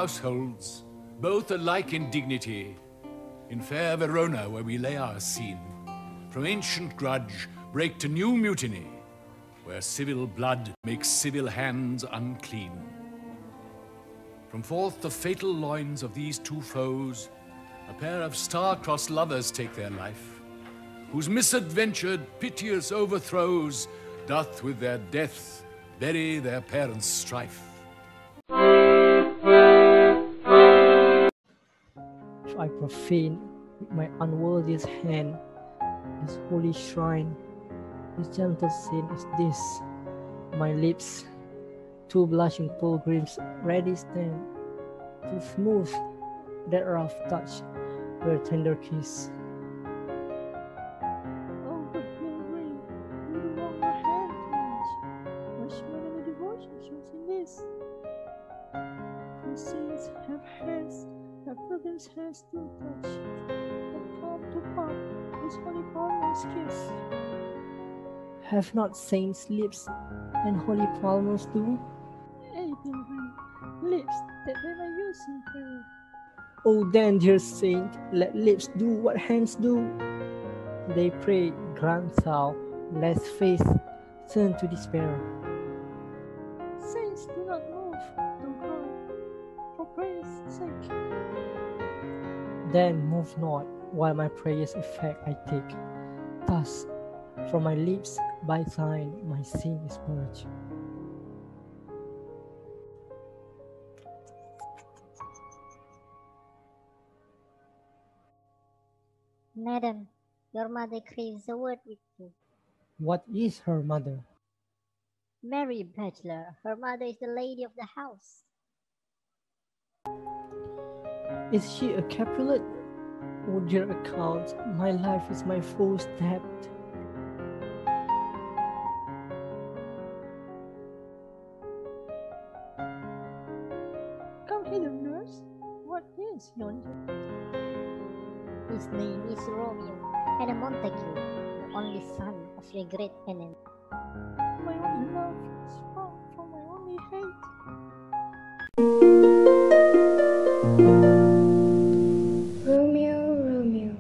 households, both alike in dignity, in fair Verona where we lay our scene, from ancient grudge break to new mutiny, where civil blood makes civil hands unclean. From forth the fatal loins of these two foes, a pair of star-crossed lovers take their life, whose misadventured, piteous overthrows doth with their death bury their parents' strife. If I profane with my unworthiest hand this holy shrine, whose gentle sin is this, my lips, two blushing pilgrims ready stand to smooth that rough touch, their tender kiss. Oh, good pilgrim, you do wrong your hand too much. Much manly devotion shows in this. For saints have hands that pilgrims' hands do touch, from palm to palm, this holy palmer's kiss. Have not saints lips and holy palmers do? Hey, pilgrim, lips that they may use in prayer. Oh then, dear saint, let lips do what hands do. They pray, grant thou, lest faith turn to despair. Saints do not move, do cry, for prayer's sake. Then move not, while my prayer's effect I take. Thus, from my lips by thine my sin is purged. Madam, your mother craves a word with you. What is her mother? Mary Bachelor, her mother is the lady of the house. Is she a Capulet? O dear account, my life is my foe's debt. Come hither, nurse. What is yonder? His name is Romeo, and a Montague, the only son of your great enemy. My only love is sprung from my only hate. Romeo, Romeo,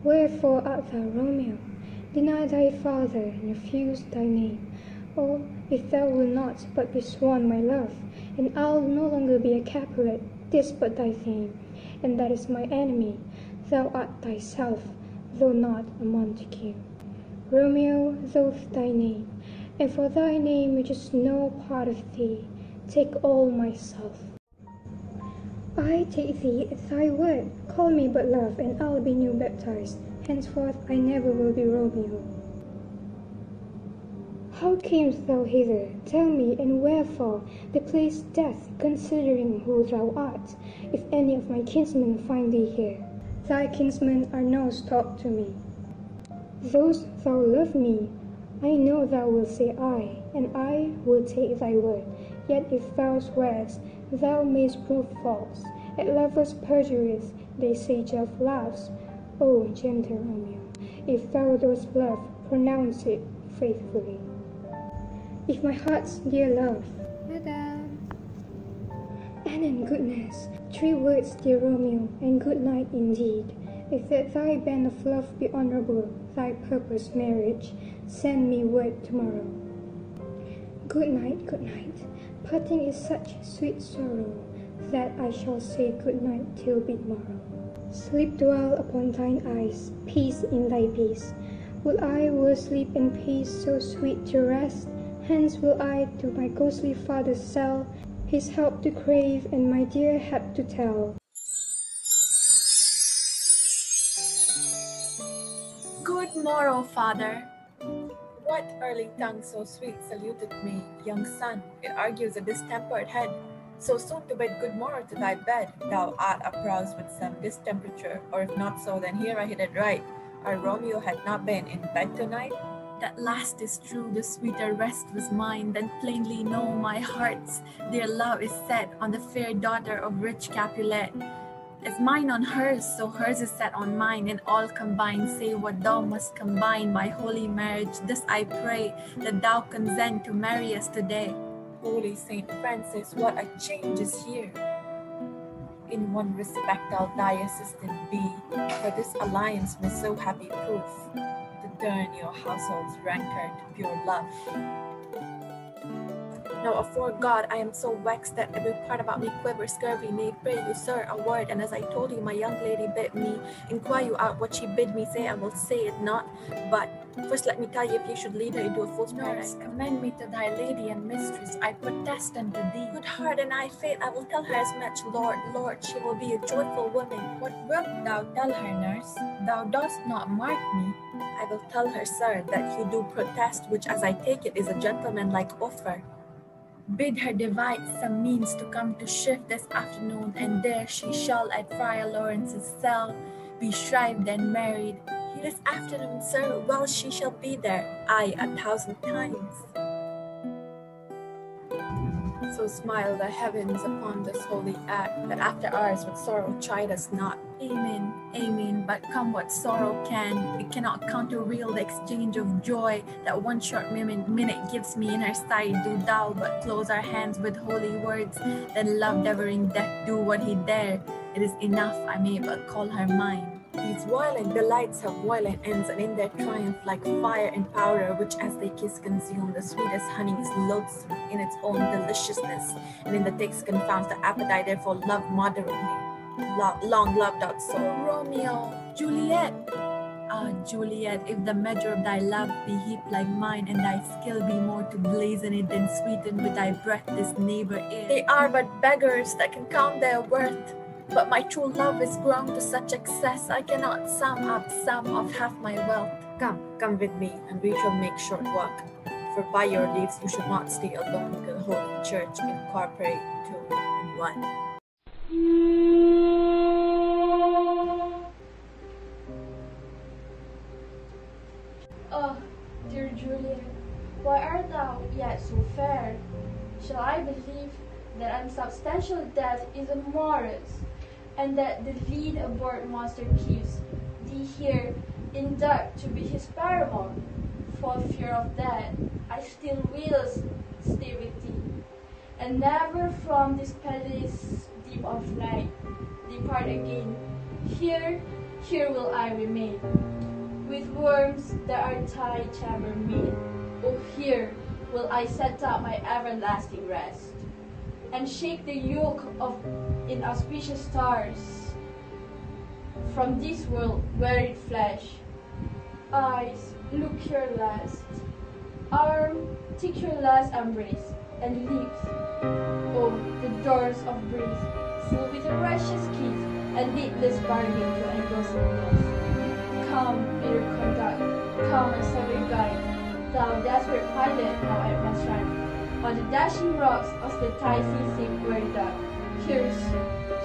wherefore art thou Romeo? Deny thy father and refuse thy name. Oh, if thou wilt not but be sworn my love, and I'll no longer be a Capulet, this but thy fame, and that is my enemy. Thou art thyself, though not a Montague. Romeo, though thy name, and for thy name which is no part of thee, take all myself. I take thee at thy word, call me but love, and I'll be new baptized. Henceforth I never will be Romeo. How camest thou hither? Tell me, and wherefore? The place death, considering who thou art, if any of my kinsmen find thee here. Thy kinsmen are no stop to me. Those thou love me, I know thou wilt say I, and I will take thy word. Yet if thou swearest, thou mayst prove false. At lovers' perjuries, they say Jove laughs. O gentle Romeo, if thou dost love, pronounce it faithfully. If my heart's dear love, Madam, and in goodness, 3 words, dear Romeo, and good night indeed. If that thy band of love be honorable, thy purpose marriage, send me word tomorrow. Good night, good night. Parting is such sweet sorrow, that I shall say good night till tomorrow. Sleep dwell upon thine eyes, peace in thy peace. Would I were sleep and peace so sweet to rest, hence will I to my ghostly father's cell, his help to crave and my dear hap to tell. Good morrow, father. What early tongue so sweet saluted me, young son? It argues a distempered head. So soon to bid good morrow to thy bed. Thou art uproused with some distemperature, or if not so, then here I hit it right. Our Romeo had not been in bed tonight. That last is true, the sweeter rest was mine. Then plainly know my heart's dear love is set on the fair daughter of rich Capulet. As mine on hers, so hers is set on mine, and all combined say what thou must combine, my holy marriage. This I pray, that thou consent to marry us today. Holy Saint Francis, what a change is here! In one respect I'll die assistant be, for this alliance may so happy proof, to turn your household's rancor to pure love. Now afore God, I am so vexed that every part about me quivers scurvy. Nay, pray you, sir, a word, and as I told you, my young lady bid me inquire you out what she bid me say. I will say it not, but first let me tell you, if you should lead her into a fool's paradise. Commend me to thy lady and mistress, I protest unto thee. Good heart and I, faith, I will tell her as much. Lord, Lord, she will be a joyful woman. What wilt thou tell her, nurse? Thou dost not mark me. I will tell her, sir, that you do protest, which as I take it is a gentlemanlike offer. Bid her devise some means to come to shift this afternoon, and there she shall at Friar Lawrence's cell be shrived and married. This afternoon, sir, well she shall be there, aye, 1,000 times. So smile the heavens upon this holy act, that after ours with sorrow chide us not. Amen, amen, but come what sorrow can, it cannot counterreel the exchange of joy that one short minute gives me in her sight. Do thou but close our hands with holy words, then love devouring death do what he dare. It is enough, I may but call her mine. These violent delights have violent ends, and in their triumph, like fire and powder, which as they kiss consume, the sweetest honey is loathsome in its own deliciousness, and in the taste confounds the appetite, therefore love moderately. Long loved out soul. Romeo, Juliet. Ah, Juliet, if the measure of thy love be heaped like mine, and thy skill be more to blazon it than sweeten with thy breath this neighbor air. They are but beggars that can count their worth. But my true love is grown to such excess, I cannot sum up some of half my wealth. Come with me, and we shall make short work. For by your leaves you should not stay alone till Holy Church incorporate two in one. Oh, dear Juliet, why art thou yet so fair? Shall I believe that unsubstantial death is a morris, and that the lean aboard monster keeps thee here in dark to be his paramour? For fear of that, I still will stay with thee, and never from this perilous deep of night depart again. Here will I remain, with worms that are thy chamber made. Oh, here will I set up my everlasting rest, and shake the yoke of inauspicious stars from this world wearied flesh. Eyes, look your last. Arm, take your last embrace, and lips, oh, the doors of breeze, seal with a precious kiss, and needless bargain to endlessness. Come, bitter conduct, come, a savage guide, thou desperate pilot, now I must run. On the dashing rocks of the tide sea sink where dark, here's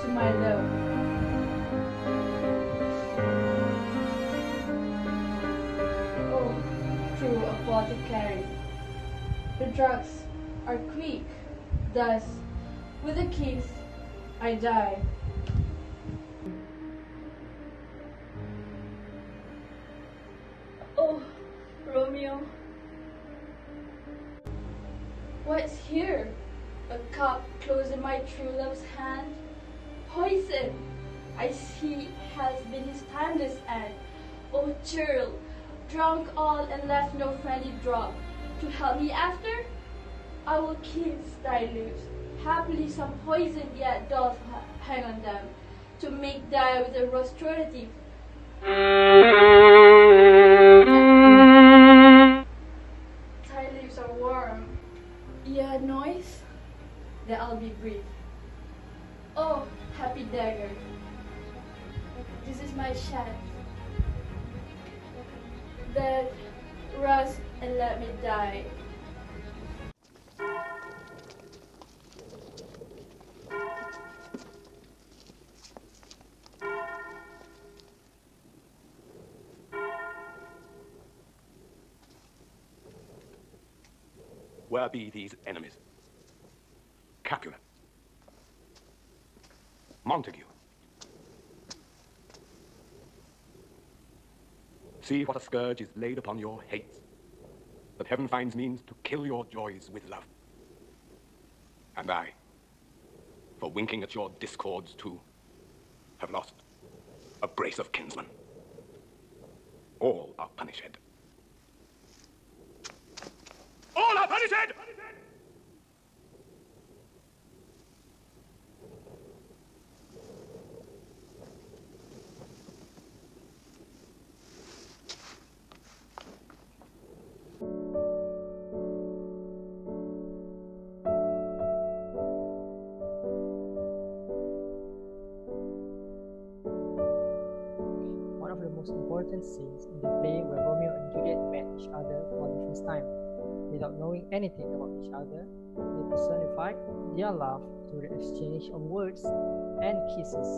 to my love. Oh, true apothecary, the drugs are quick, thus, with a kiss, I die. Oh, Romeo. What's here? A cup close in my true love's hand? Poison! I see has been his timeless end. Oh, churl, drunk all and left no friendly drop. To help me after? I will kiss thy lips. Happily some poison yet doth hang on them, to make die with a restorative. Thy lips are warm. Yeah, noise? Then I'll be brief. Oh, happy dagger. This is my shaft. Then rust and let me die. Where be these enemies? Capulet, Montague. See what a scourge is laid upon your hates, that heaven finds means to kill your joys with love. And I, for winking at your discords too, have lost a brace of kinsmen. All are punished. All are punished! One of the most important scenes in the play where Romeo and Juliet met each other for the first time. Without knowing anything about each other, they personified their love through the exchange of words and kisses.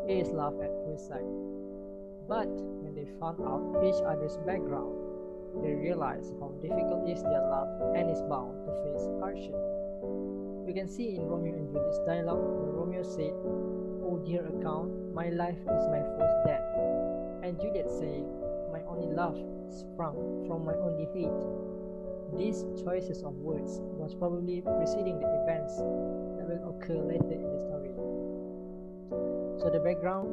It is love at first sight. But when they found out each other's background, they realized how difficult is their love and is bound to face hardship. We can see in Romeo and Juliet's dialogue where Romeo said, "Oh dear account, my life is my foe's death," and Juliet saying, "My only love sprung from my only hate." These choices of words was probably preceding the events that will occur later in the story. So the background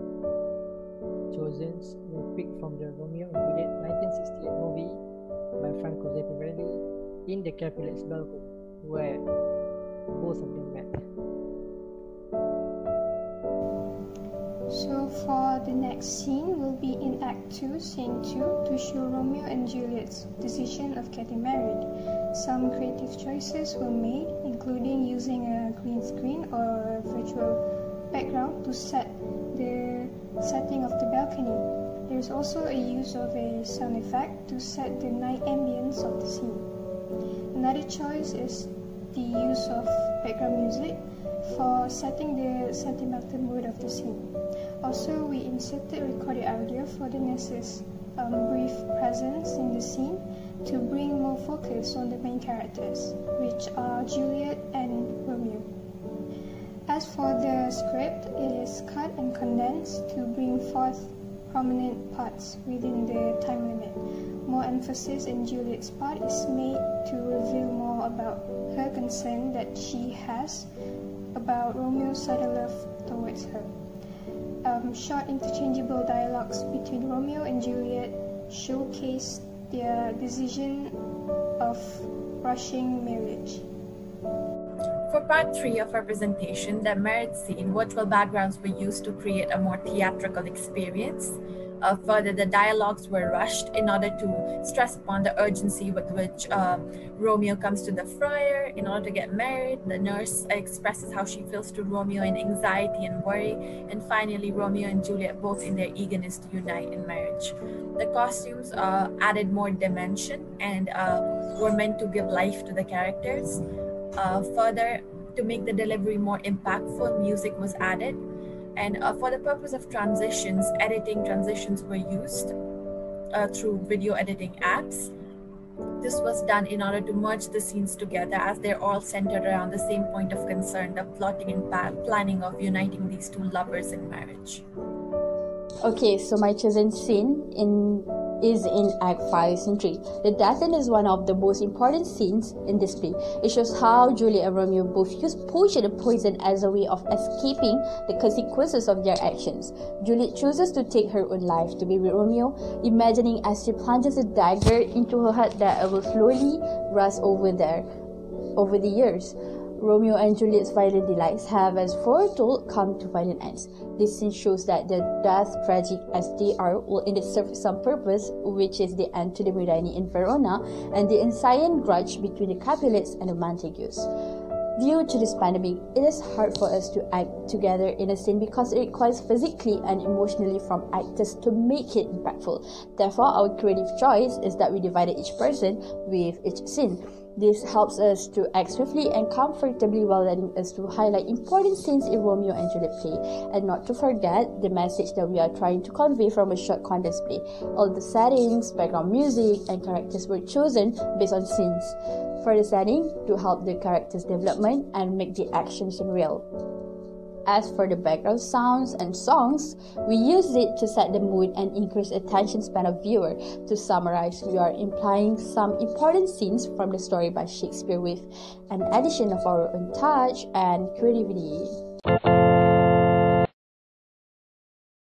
chosen were picked from the Romeo and Juliet 1968 movie by Franco Zeffirelli in the Capulet's balcony, where both of them met. So for the next scene will be in Act 2, Scene 2, to show Romeo and Juliet's decision of getting married. Some creative choices were made, including using a green screen or a virtual background to set the setting of the balcony. There is also a use of a sound effect to set the night ambience of the scene. Another choice is the use of background music for setting the sentimental mood of the scene. Also, we inserted recorded audio for the nurse's brief presence in the scene to bring more focus on the main characters, which are Juliet and Romeo. As for the script, it is cut and condensed to bring forth prominent parts within the time limit. More emphasis in Juliet's part is made to reveal more about her concern that she has about Romeo's sudden love towards her. Short interchangeable dialogues between Romeo and Juliet showcase their decision of rushing marriage. For part 3 of our presentation, the marriage scene, virtual backgrounds were used to create a more theatrical experience. Further, the dialogues were rushed in order to stress upon the urgency with which Romeo comes to the friar in order to get married. The nurse expresses how she feels to Romeo in anxiety and worry. And finally, Romeo and Juliet both in their eagerness to unite in marriage. The costumes added more dimension and were meant to give life to the characters. Further, to make the delivery more impactful, music was added. And for the purpose of transitions, editing transitions were used through video editing apps. This was done in order to merge the scenes together as they're all centered around the same point of concern, the plotting and planning of uniting these two lovers in marriage. Okay, so my chosen scene is in Act 5, Scene 3. The death scene is one of the most important scenes in this play. It shows how Juliet and Romeo both use potion and poison as a way of escaping the consequences of their actions. Juliet chooses to take her own life to be with Romeo, imagining as she plunges a dagger into her heart that it will slowly rust over the years. Romeo and Juliet's violent delights have, as foretold, come to violent ends. This scene shows that the death, tragic as they are, will indeed serve some purpose, which is the end to the mutiny in Verona and the ancient grudge between the Capulets and the Montagues. Due to this pandemic, it is hard for us to act together in a scene because it requires physically and emotionally from actors to make it impactful. Therefore, our creative choice is that we divided each person with each scene. This helps us to act swiftly and comfortably while letting us to highlight important scenes in Romeo and Juliet play, and not to forget the message that we are trying to convey from a short condensed play. All the settings, background music, and characters were chosen based on scenes for the setting to help the characters' development and make the action scene real. As for the background sounds and songs, we use it to set the mood and increase attention span of viewer. To summarize, we are implying some important scenes from the story by Shakespeare with an addition of our own touch and creativity.